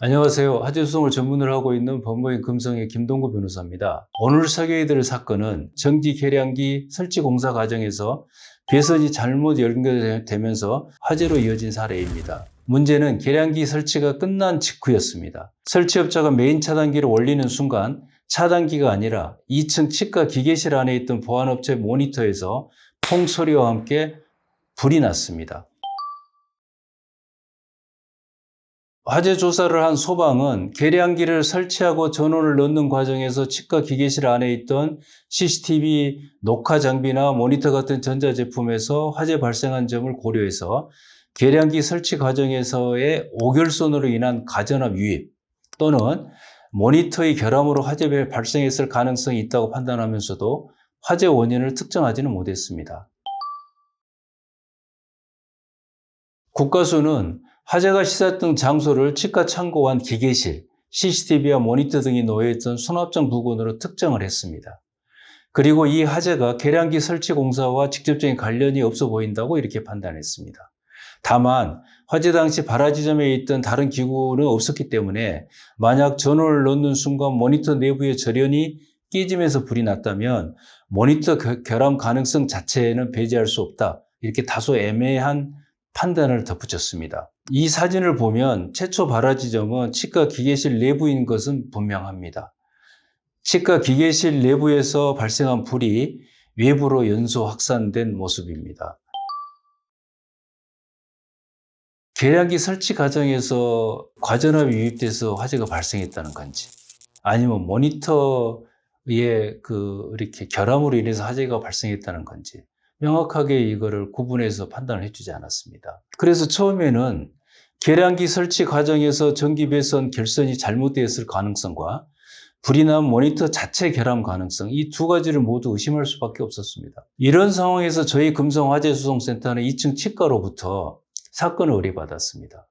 안녕하세요. 화재소송을 전문으로 하고 있는 법무인 금성의 김동구 변호사입니다. 오늘 소개해드릴 사건은 전기 계량기 설치 공사 과정에서 배선이 잘못 연결되면서 화재로 이어진 사례입니다. 문제는 계량기 설치가 끝난 직후였습니다. 설치업자가 메인 차단기를 올리는 순간 차단기가 아니라 2층 치과 기계실 안에 있던 보안업체 모니터에서 퐁 소리와 함께 불이 났습니다. 화재 조사를 한 소방은 계량기를 설치하고 전원을 넣는 과정에서 치과 기계실 안에 있던 CCTV 녹화 장비나 모니터 같은 전자제품에서 화재 발생한 점을 고려해서 계량기 설치 과정에서의 오결손으로 인한 가전압 유입 또는 모니터의 결함으로 화재 발생했을 가능성이 있다고 판단하면서도 화재 원인을 특정하지는 못했습니다. 국가수는 화재가 시작된 장소를 치과 창고 안 기계실, CCTV와 모니터 등이 놓여있던 수납장 부근으로 특정을 했습니다. 그리고 이 화재가 계량기 설치 공사와 직접적인 관련이 없어 보인다고 이렇게 판단했습니다. 다만 화재 당시 발화 지점에 있던 다른 기구는 없었기 때문에 만약 전원을 넣는 순간 모니터 내부의 절연이 깨지면서 불이 났다면 모니터 결함 가능성 자체는 배제할 수 없다. 이렇게 다소 애매한 판단을 덧붙였습니다. 이 사진을 보면 최초 발화 지점은 치과 기계실 내부인 것은 분명합니다. 치과 기계실 내부에서 발생한 불이 외부로 연소 확산된 모습입니다. 계량기 설치 과정에서 과전압이 유입돼서 화재가 발생했다는 건지 아니면 모니터의 이렇게 결함으로 인해서 화재가 발생했다는 건지 명확하게 이거를 구분해서 판단을 해주지 않았습니다. 그래서 처음에는 계량기 설치 과정에서 전기 배선 결선이 잘못되었을 가능성과 불이 난 모니터 자체 결함 가능성 이 두 가지를 모두 의심할 수밖에 없었습니다. 이런 상황에서 저희 금성화재소송센터는 2층 치과로부터 사건을 의뢰받았습니다.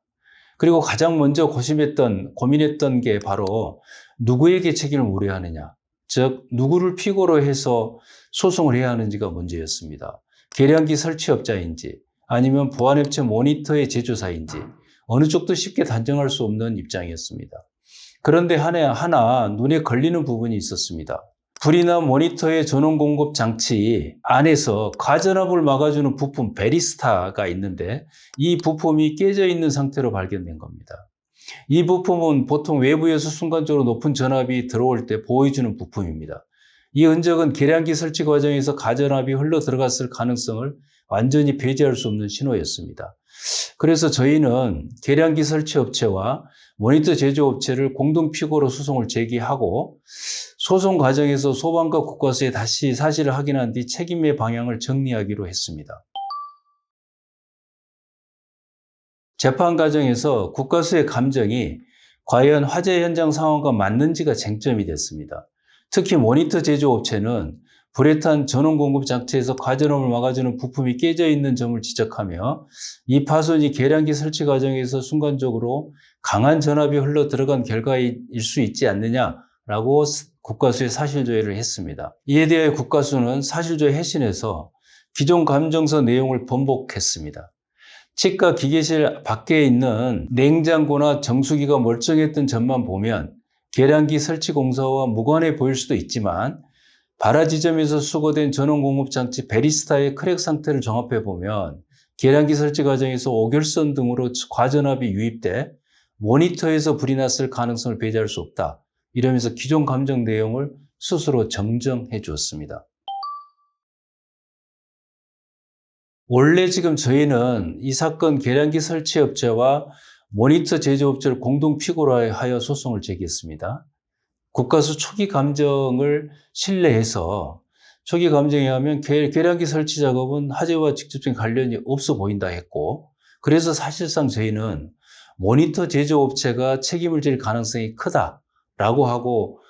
그리고 가장 먼저 고민했던 게 바로 누구에게 책임을 물어야 하느냐, 즉 누구를 피고로 해서 소송을 해야 하는지가 문제였습니다. 계량기 설치업자인지 아니면 보안업체 모니터의 제조사인지 어느 쪽도 쉽게 단정할 수 없는 입장이었습니다. 그런데 하나 눈에 걸리는 부분이 있었습니다. 불이 난 모니터의 전원 공급 장치 안에서 과전압을 막아주는 부품 베리스타가 있는데 이 부품이 깨져 있는 상태로 발견된 겁니다. 이 부품은 보통 외부에서 순간적으로 높은 전압이 들어올 때 보호해주는 부품입니다. 이 흔적은 계량기 설치 과정에서 가전압이 흘러 들어갔을 가능성을 완전히 배제할 수 없는 신호였습니다. 그래서 저희는 계량기 설치 업체와 모니터 제조업체를 공동 피고로 소송을 제기하고 소송 과정에서 소방과 국과수에 다시 사실을 확인한 뒤 책임의 방향을 정리하기로 했습니다. 재판 과정에서 국과수의 감정이 과연 화재 현장 상황과 맞는지가 쟁점이 됐습니다. 특히 모니터 제조업체는 불에 탄 전원 공급 장치에서 과전압을 막아주는 부품이 깨져 있는 점을 지적하며 이 파손이 계량기 설치 과정에서 순간적으로 강한 전압이 흘러 들어간 결과일 수 있지 않느냐라고 국과수에 사실조회를 했습니다. 이에 대해 국과수는 사실조회 회신에서 기존 감정서 내용을 번복했습니다. 치과 기계실 밖에 있는 냉장고나 정수기가 멀쩡했던 점만 보면 계량기 설치 공사와 무관해 보일 수도 있지만 발화 지점에서 수거된 전원 공급 장치 베리스타의 크랙 상태를 종합해 보면 계량기 설치 과정에서 오결선 등으로 과전압이 유입돼 모니터에서 불이 났을 가능성을 배제할 수 없다. 이러면서 기존 감정 내용을 스스로 정정해 주었습니다. 원래 지금 저희는 이 사건 계량기 설치업체와 모니터 제조업체를 공동 피고로 하여 소송을 제기했습니다. 국과수 초기 감정을 신뢰해서 초기 감정에 의하면 계량기 설치 작업은 화재와 직접적인 관련이 없어 보인다 했고 그래서 사실상 저희는 모니터 제조업체가 책임을 질 가능성이 크다라고 하고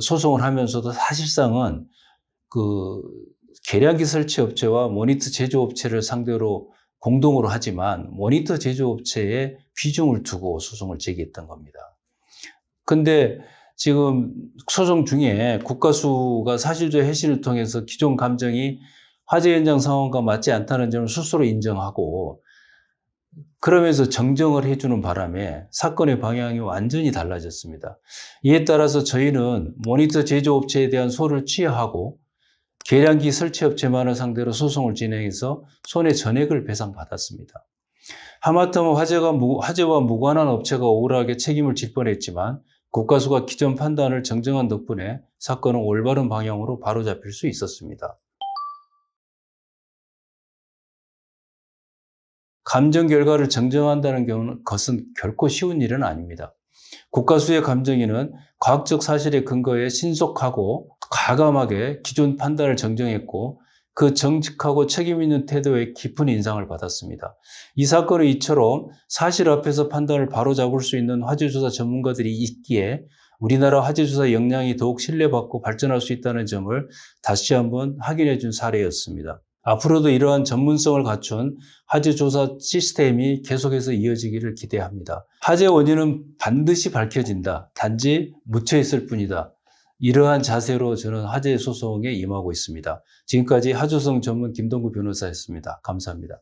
소송을 하면서도 사실상은 계량기 설치업체와 모니터 제조업체를 상대로 공동으로 하지만 모니터 제조업체에 비중을 두고 소송을 제기했던 겁니다. 근데 지금 소송 중에 국과수가 사실조회 회신을 통해서 기존 감정이 화재 현장 상황과 맞지 않다는 점을 스스로 인정하고 그러면서 정정을 해주는 바람에 사건의 방향이 완전히 달라졌습니다. 이에 따라서 저희는 모니터 제조업체에 대한 소를 취하하고 계량기 설치업체만을 상대로 소송을 진행해서 손해 전액을 배상받았습니다. 하마터면 화재와 무관한 업체가 억울하게 책임을 질 뻔했지만 국가수가 기존 판단을 정정한 덕분에 사건은 올바른 방향으로 바로잡힐 수 있었습니다. 감정 결과를 정정한다는 것은 결코 쉬운 일은 아닙니다. 국가수의 감정인은 과학적 사실에 근거해 신속하고 과감하게 기존 판단을 정정했고 그 정직하고 책임 있는 태도에 깊은 인상을 받았습니다. 이 사건은 이처럼 사실 앞에서 판단을 바로잡을 수 있는 화재조사 전문가들이 있기에 우리나라 화재조사 역량이 더욱 신뢰받고 발전할 수 있다는 점을 다시 한번 확인해 준 사례였습니다. 앞으로도 이러한 전문성을 갖춘 화재 조사 시스템이 계속해서 이어지기를 기대합니다. 화재 원인은 반드시 밝혀진다. 단지 묻혀 있을 뿐이다. 이러한 자세로 저는 화재 소송에 임하고 있습니다. 지금까지 하조성 전문 김동구 변호사였습니다. 감사합니다.